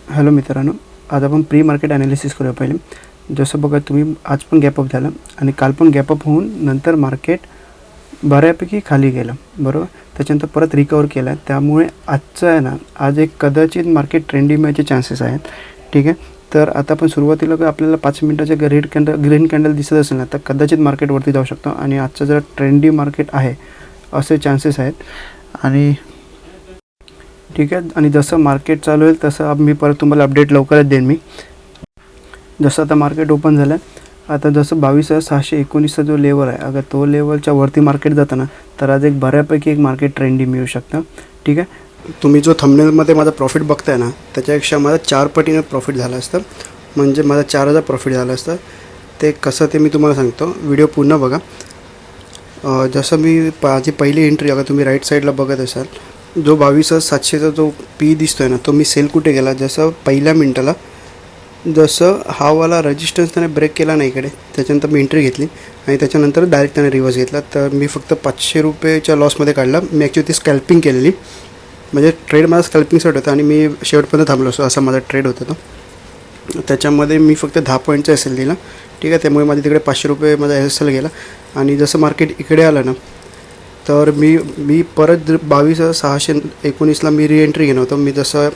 Hello मित्रांनो, आज आपण प्री मार्केट ॲनालिसिस करूया. पहिले जसं बघा तुम्ही, आज पण गॅपअप झालं आणि काल पण गॅपअप होऊन नंतर मार्केट बऱ्यापैकी खाली गेलं, बरोबर. त्याच्यानंतर परत रिकवर केला आहे. त्यामुळे आजचं आहे ना, आज एक कदाचित मार्केट ट्रेंडिंग व्हायचे चान्सेस आहेत. ठीक आहे. तर आता आपण सुरुवातीला आपल्याला 5 मिनिटाचे ग्रीन कॅन्डल दिसत असेल ना, तर कदाचित मार्केट वरती जाऊ शकतो आणि आजचं जर ट्रेंडी मार्केट आहे असे चान्सेस आहेत. आणि ठीक आहे, आणि जसं मार्केट चालू होईल तसं मी परत तुम्हाला अपडेट लवकरच देईन. मी जसं आता मार्केट ओपन झालं आहे, आता जसं 22,619चा जो लेवल आहे, अगर तो लेवलच्या वरती मार्केट जातं ना, तर आज एक बऱ्यापैकी एक मार्केट ट्रेंडी मिळू शकतं. ठीक आहे. तुम्ही जो थंबनेलमध्ये माझा प्रॉफिट बघताय ना, त्याच्यापेक्षा माझा 4 पटीने प्रॉफिट झालं असतं. म्हणजे माझा 4,000 प्रॉफिट झालं असतं. ते कसं ते मी तुम्हाला सांगतो, व्हिडिओ पूर्ण बघा. जसं मी माझी पहिली एंट्री, अगर तुम्ही राईट साईडला बघत असाल, जो 22,700चा जो पी दिसतो आहे ना, तो मी सेल कुठे केला, जसं पहिल्या मिनटाला जसं हा वाला रेजिस्टन्स त्याने ब्रेक केला ना इकडे, त्याच्यानंतर मी एंट्री घेतली आणि त्याच्यानंतर डायरेक्ट त्याने रिव्हर्स घेतला. तर मी फक्त 500 रुपयेच्या लॉसमध्ये काढला. मी ॲक्च्युली ती स्कॅल्पिंग केलेली, म्हणजे ट्रेड माझा स्कॅल्पिंगसाठी होता आणि मी शेवटपर्यंत थांबलो असतो, असा माझा ट्रेड होता तो. त्याच्यामध्ये मी फक्त 10 पॉईंटचा एस एल दिला. ठीक आहे. त्यामुळे माझ्या तिकडे 500 रुपये माझा एस एल गेला. आणि जसं मार्केट इकडे आलं ना, तर मी परत 22,619ला मी री घेणं होतं. मी जसं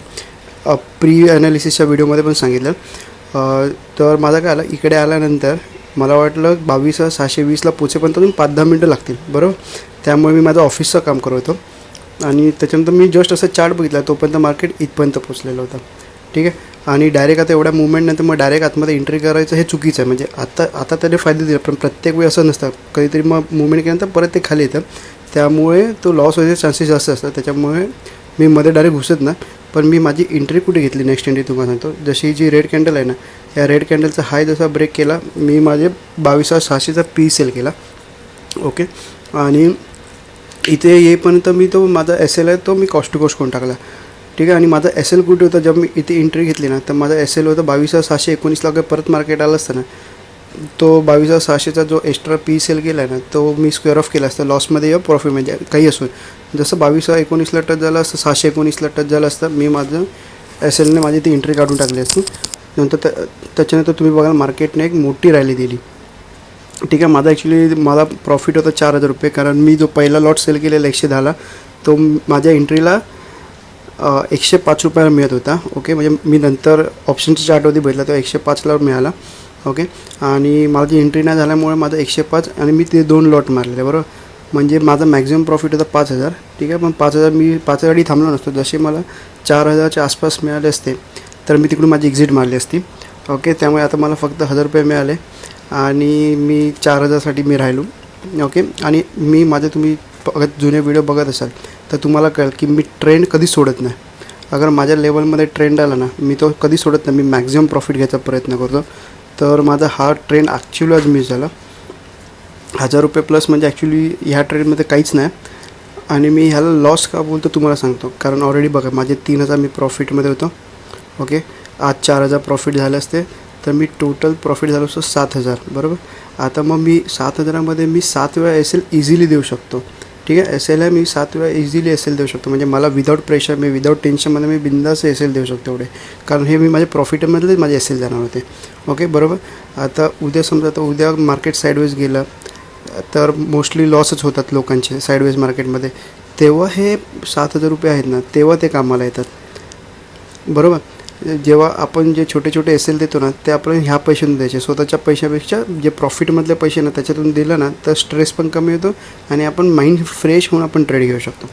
प्री ॲनालिसिसच्या व्हिडिओमध्ये पण सांगितलं. तर माझं काय आलं, इकडे आल्यानंतर मला वाटलं 22,620ला पोचेपर्यंत अजून 5-10 मिनटं लागतील, बरोबर. त्यामुळे मी माझं ऑफिसचं काम करत होतो आणि त्याच्यानंतर मी जस्ट असं चार्ट बघितला, तोपर्यंत मार्केट इथपर्यंत पोचलेलं होतं. ठीक आहे. आणि डायरेक्ट आता एवढ्या मुवमेंटनंतर मग डायरेक्ट आतमध्ये एंट्री करायचं हे चुकीचं आहे. म्हणजे आता त्याने फायदे दिले, पण प्रत्येक वेळी असं नसतं. कधीतरी मग मुवमेंट केल्यानंतर परत ते खाली येतं, त्यामुळे तो लॉस व्हायचे चान्सेस जास्त असतात. त्याच्यामुळे मी मध्ये डायरेक्ट घुसत ना. पण मी माझी एंट्री कुठे घेतली, नेक्स्ट एंट्री तुम्हाला सांगतो. जशी जी रेड कॅन्डल आहे ना, या रेड कॅन्डलचा हाय जसा ब्रेक केला, मी माझे 22,600चा पी सेल केला. ओके. आणि इथे येईपर्यंत मी तो माझा एस एल आहे तो मी कॉस्ट टू कॉस्ट करून टाकला. ठीक आहे. आणि माझा एस एल कुठे होता, जेव्हा मी इथे एंट्री घेतली ना, तर माझा एस एल होता 22,619ला. अगर परत मार्केट आलं असतं ना, तो 22,600चा जो एक्स्ट्रा पी सेल केला आहे ना, तो मी स्क्वेअर ऑफ केला असता, लॉसमध्ये या प्रॉफिटमध्ये काही असून. जसं 22,19ला टच झालं असतं, 619ला टच झालं असतं, मी माझं एस एलने माझी ती एंट्री काढून टाकली असती. नंतर त्याच्यानंतर तुम्ही बघाल मार्केटने एक मोठी रॅली दिली. ठीक आहे. मला प्रॉफिट होतं 4,000 रुपये, कारण मी जो पहिला लॉट सेल केलेला 110ला, तो माझ्या एंट्रीला 105 रुपयाला मिळत होता. ओके. म्हणजे मी नंतर ऑप्शनच्या चार्टवरती भेटला, तो 105ला मिळाला. ओके. आणि माझी एंट्री नाही झाल्यामुळे माझं 105 आणि मी ते 2 लॉट मारलेले, बरोबर. म्हणजे माझा मॅक्झिमम प्रॉफिट होता 5,000. ठीक आहे. पण 5,000 मी 5,000 थांबलो नसतो. जसे मला 4,000च्या आसपास मिळाले असते, तर मी तिकडून माझी एक्झिट मारली असती. ओके. त्यामुळे आता मला फक्त 1,000 रुपये मिळाले आणि मी 4,000साठी मी राहिलो. ओके. आणि मी तुम्ही जुने व्हिडिओ बघत असाल तर तुम्हाला कळेल की मी ट्रेंड कधी सोडत नाही. अगर माझ्या लेवलमध्ये ट्रेंड आला ना, मी तो कधी सोडत नाही. मी मॅक्झिमम प्रॉफिट घ्यायचा प्रयत्न करतो. तर माझा हा ट्रेंड ॲक्च्युली आज मिस झाला. 1,000 रुपये प्लस म्हणजे ॲक्च्युली ह्या ट्रेडमध्ये काहीच नाही. आणि मी ह्याला लॉस का बोलतो तुम्हाला सांगतो. कारण ऑलरेडी बघा, माझे 3,000 मी प्रॉफिटमध्ये होतो. ओके. आज 4,000 प्रॉफिट झाले असते, तर मी टोटल प्रॉफिट झालं असतं 7,000, बरोबर. आता मग मी 7,000मध्ये मी 7 वेळा एस एल इझिली देऊ शकतो. ठीक आहे. एस एल आहे, मी 7 वेळा इझिली एस एल देऊ शकतो. म्हणजे मला विदाऊट प्रेशर, मी विदाऊट टेन्शनमध्ये मी बिंदास एस एल देऊ शकतो एवढे. कारण हे मी माझे प्रॉफिटमधलेच माझे एस एल जाणार होते. ओके, बरोबर. आता उद्या समजा, आता उद्या मार्केट साईडवेज गेलं तर मोस्टली लॉसच होतात लोकांचे साईडवेज मार्केटमध्ये. तेव्हा हे 7,000 रुपये आहेत ना, तेव्हा ते कामाला येतात, बरोबर. जेव्हा आपण जे छोटे छोटे एस एल देतो ना, ते आपण ह्या पैशातून द्यायचे. स्वतःच्या पैशापेक्षा जे प्रॉफिटमधले पैसे ना, त्याच्यातून दिलं ना, तर स्ट्रेस पण कमी होतो आणि आपण माइंड फ्रेश होऊन आपण ट्रेड घेऊ शकतो.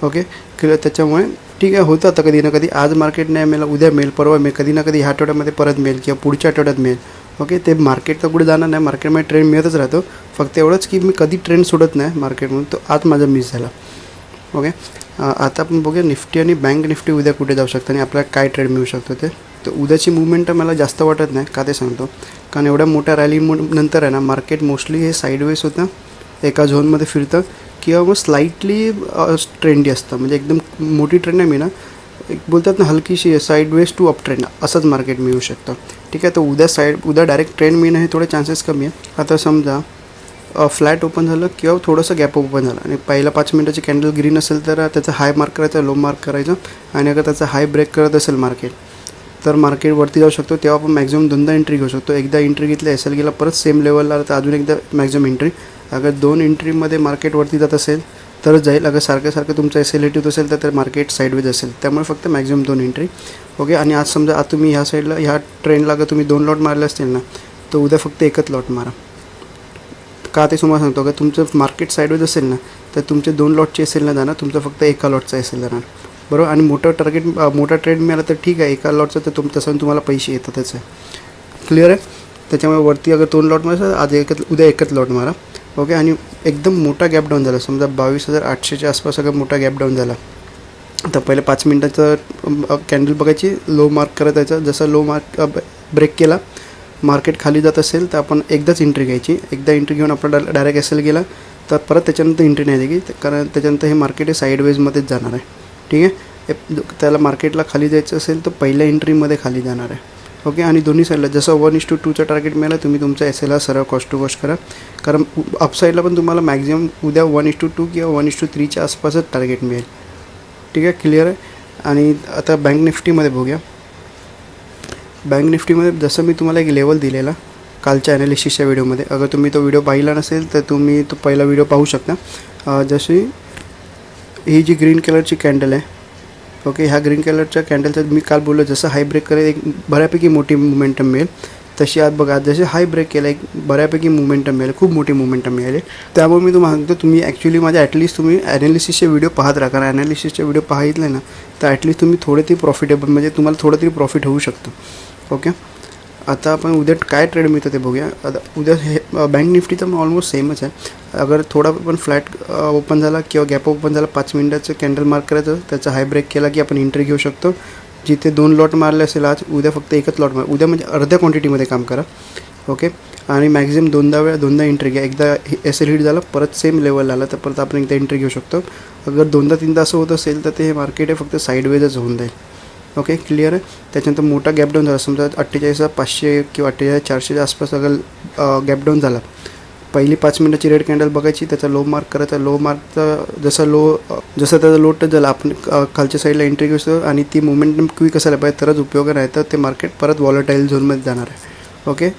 ओके. त्याच्यामुळे ठीक आहे, होतं आता कधी ना कधी. आज मार्केट नाही मिळालं, उद्या मिळेल, परवा मिळेल, कधी ना कधी ह्या आठवड्यामध्ये परत मिळेल किंवा पुढच्या आठवड्यात मिळेल. ओके. ते मार्केट तर पुढे जाणार नाही, मार्केटमध्ये ट्रेंड मिळतच राहतो. फक्त एवढंच की मी कधी ट्रेंड सोडत नाही मार्केटमधून. तो आज माझा मिस झाला. ओके. आता आपण बघूया निफ्टी आणि बँक निफ्टी उद्या कुठे जाऊ शकतं आणि आपल्याला काय ट्रेड मिळू शकतो ते. तर उद्याची मुवमेंट मला जास्त वाटत नाही. का ते सांगतो, कारण एवढ्या मोठ्या रॅली नंतर आहे ना, मार्केट मोस्टली हे साईडवेज होतं, एका झोनमध्ये फिरतं किंवा मग स्लाईटली ट्रेंडी असतं. म्हणजे एकदम मोठी ट्रेंड नाही मिळणार, एक बोलतात ना हलकीशी साईडवेज टू अप ट्रेंड, असंच मार्केट मिळू शकतं. ठीक आहे. तर उद्या डायरेक्ट ट्रेंड मिळणं हे थोडे चान्सेस कमी आहे. आता समजा फ्लॅट ओपन झालं किंवा थोडंसं गॅप ओपन झालं आणि पहिला 5 मिनटाची कॅन्डल ग्रीन असेल तर त्याचा हाय मार्क करायचा, लो मार्क करायचा. आणि अगर त्याचा हाय ब्रेक करत असेल मार्केट, तर मार्केटवरती जाऊ शकतो. तेव्हा आपण मॅक्झिमम 2दा एंट्री घेऊ शकतो. एकदा एंट्री घेतलं एस एल गेला परत सेम लेवलला आलं तर अजून एकदा मॅक्झिमम एंट्री. अगर 2 एंट्रीमध्ये मार्केटवरती जात असेल तरच जाईल. अगर सारखं तुमचं एस एल हिट होत असेल तर मार्केट साईडवेज असेल. त्यामुळे फक्त मॅक्झिमम 2 एंट्री. ओके. आणि आज समजा आज तुम्ही ह्या साईडला ह्या ट्रेंडला अगर तुम्ही 2 लॉट मारले असतील ना तर उद्या फक्त एकच लॉट मारा. का ते तुम्हाला सांगतो, अगर तुमचं मार्केट साईडवेज असेल ना तर तुमचे 2 लॉटचे एस एल न जाणार, तुमचं फक्त एका लॉटचा एस एल जाणार. बरोबर. आणि मोठा ट्रेड मिळाला तर ठीक आहे, एका लॉटचं तर तसं तुम्हाला पैसे येतातच आहे. क्लिअर आहे. त्याच्यामुळे वरती अगर 2 लॉट मारा आज उद्या एकच लॉट मारा. ओके. आणि एकदम मोठा गॅप डाऊन झाला समजा 22,800च्या आसपास अगर मोठा गॅप डाऊन झाला तर पहिले 5 मिनटाचं कॅन्डल बघायची, लो मार्क करत जायचं. जसं लो मार्क ब्रेक केला मार्केट खाली जात असेल तर आपण एकदाच एंट्री घ्यायची. एकदा एंट्री घेऊन आपला डायरेक्ट एस एल गेला तर परत त्याच्यानंतर एंट्री नाही द्यायची, कारण त्याच्यानंतर हे मार्केट हे साईडवेजमध्येच जाणार आहे. ठीक आहे. त्याला मार्केटला खाली जायचं असेल तर पहिल्या एंट्रीमध्ये खाली जाणार आहे. ओके. आणि दोन्ही साईडला जसं 1:2चं टार्गेट मिळालं तुम्ही तुमचा एस एलला सरळ कॉस्ट टू कॉस्ट करा, कारण अपसाईडला पण तुम्हाला मॅक्झिमम उद्या 1:2 किंवा 1:3च्या आसपासच टार्गेट मिळेल. ठीक आहे. क्लिअर आहे. आणि आता बँक निफ्टीमध्ये बघूया. बँक निफ्टीमध्ये जसं मी तुम्हाला एक लेवल दिलेला कालच्या ॲनालिसिसच्या व्हिडिओमध्ये, अगर तुम्ही तो व्हिडिओ पाहिला नसेल तर तुम्ही तो पहिला व्हिडिओ पाहू शकता. जशी ही जी ग्रीन कलरची कॅन्डल आहे. ओके. ह्या ग्रीन कलरच्या कॅन्डलचं मी काल बोललो जसं हाय ब्रेक करेल एक बऱ्यापैकी मोठी मोमेंटम मिळेल, तशी आज बघा जसे हाय ब्रेक केला एक बऱ्यापैकी मोमेंटम मिळेल, खूप मोठी मोमेंटम मिळाली. त्यामुळे मी तुम्हाला सांगतो तुम्ही ॲक्च्युली माझ्या ॲटलिस्ट तुम्ही ॲनालिसिसचे व्हिडिओ पाहत राहा, कारण ॲनालिसिसचे व्हिडिओ पाहितले ना तर ॲटलिस्ट तुम्ही थोडे तरी प्रॉफिटेबल म्हणजे तुम्हाला थोडं तरी प्रॉफिट होऊ शकतं. ओके. आता आपण उद्या काय ट्रेड मिळतं ते बघूया. आता उद्या हे बँक निफ्टीचं पण ऑलमोस्ट सेमच आहे. अगर थोडा पण फ्लॅट ओपन झाला किंवा गॅप ओपन झाला 5 मिनटाचं कॅन्डल मार्क करायचं, त्याचा हाय ब्रेक केला की आपण एंट्री घेऊ शकतो. जिथे 2 लॉट मारले असेल आज उद्या फक्त एकच लॉट मारा. उद्या म्हणजे अर्ध्या क्वांटिटीमध्ये काम करा. ओके. आणि मॅक्झिमम 2दा एंट्री घ्या. एकदा एस एल हिट झाला परत सेम लेवल आला तर परत आपण एकदा एंट्री घेऊ शकतो. अगर 2दा-3दा असं होत असेल तर ते हे मार्केट आहे फक्त साईडवेजच होऊन जाईल. ओके. क्लिअर आहे. त्याच्यानंतर मोठा गॅप डाऊन झाला समजा 48,500 किंवा 48,400च्या आसपास अगर गॅप डाऊन झाला, पहिली 5 मिनटाची रेड कॅन्डल बघायची, त्याचा लो मार्क करायचा. लो मार्कचा जसं त्याचा लो टच झाला आपण खालच्या साईडला एंट्री घेऊ शकतो. आणि ती मोमेंटम क्विक असायला पाहिजे तरच उपयोग नाही तर ते मार्केट परत वॉलेटाईल झोनमध्ये जाणार आहे. ओके.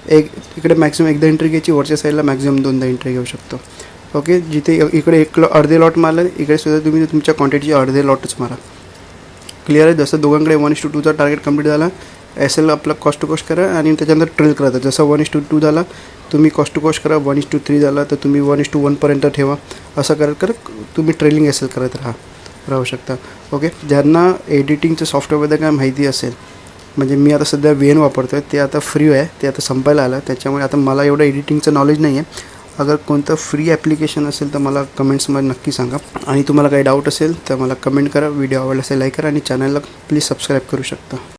इकडे मॅक्झिमम एकदा एंट्री घ्यायची, वरच्या साईडला मॅक्झिमम 2दा एंट्री घेऊ शकतो. ओके. जिथे इकडे अर्धे लॉट मारले इकडे सुद्धा तुम्ही तुमच्या क्वांटिटीचे अर्धे लॉटच मारा. क्लिअर आहे. जसं दोघांकडे 1:2चा टार्गेट कंप्लीट झाला एस एल आपला कॉस्ट टू कॉस्ट करा आणि त्याच्यानंतर ट्रेल करा. जसं 1:2 झाला तुम्ही कॉस्ट टू कॉस्ट करा, 1:3 झाला तर तुम्ही 1:1पर्यंत ठेवा. असं करत तुम्ही ट्रेलिंग एस एल करत राहू शकता. ओके. ज्यांना एडिटिंगचं सॉफ्टवेअरबद्दल काय माहिती असेल, म्हणजे मी आता सध्या VN वापरतो आहे, ते आता फ्री आहे, ते आता संपायला आलं, त्याच्यामुळे आता मला एवढं एडिटिंगचं नॉलेज नाही आहे. अगर कोणतं फ्री ॲप्लिकेशन असेल तर मला कमेंट्समध्ये नक्की सांगा. आणि तुम्हाला काही डाऊट असेल तर मला कमेंट करा. व्हिडिओ आवडला असेल लाईक करा आणि चॅनलला प्लीज सबस्क्राईब करू शकता.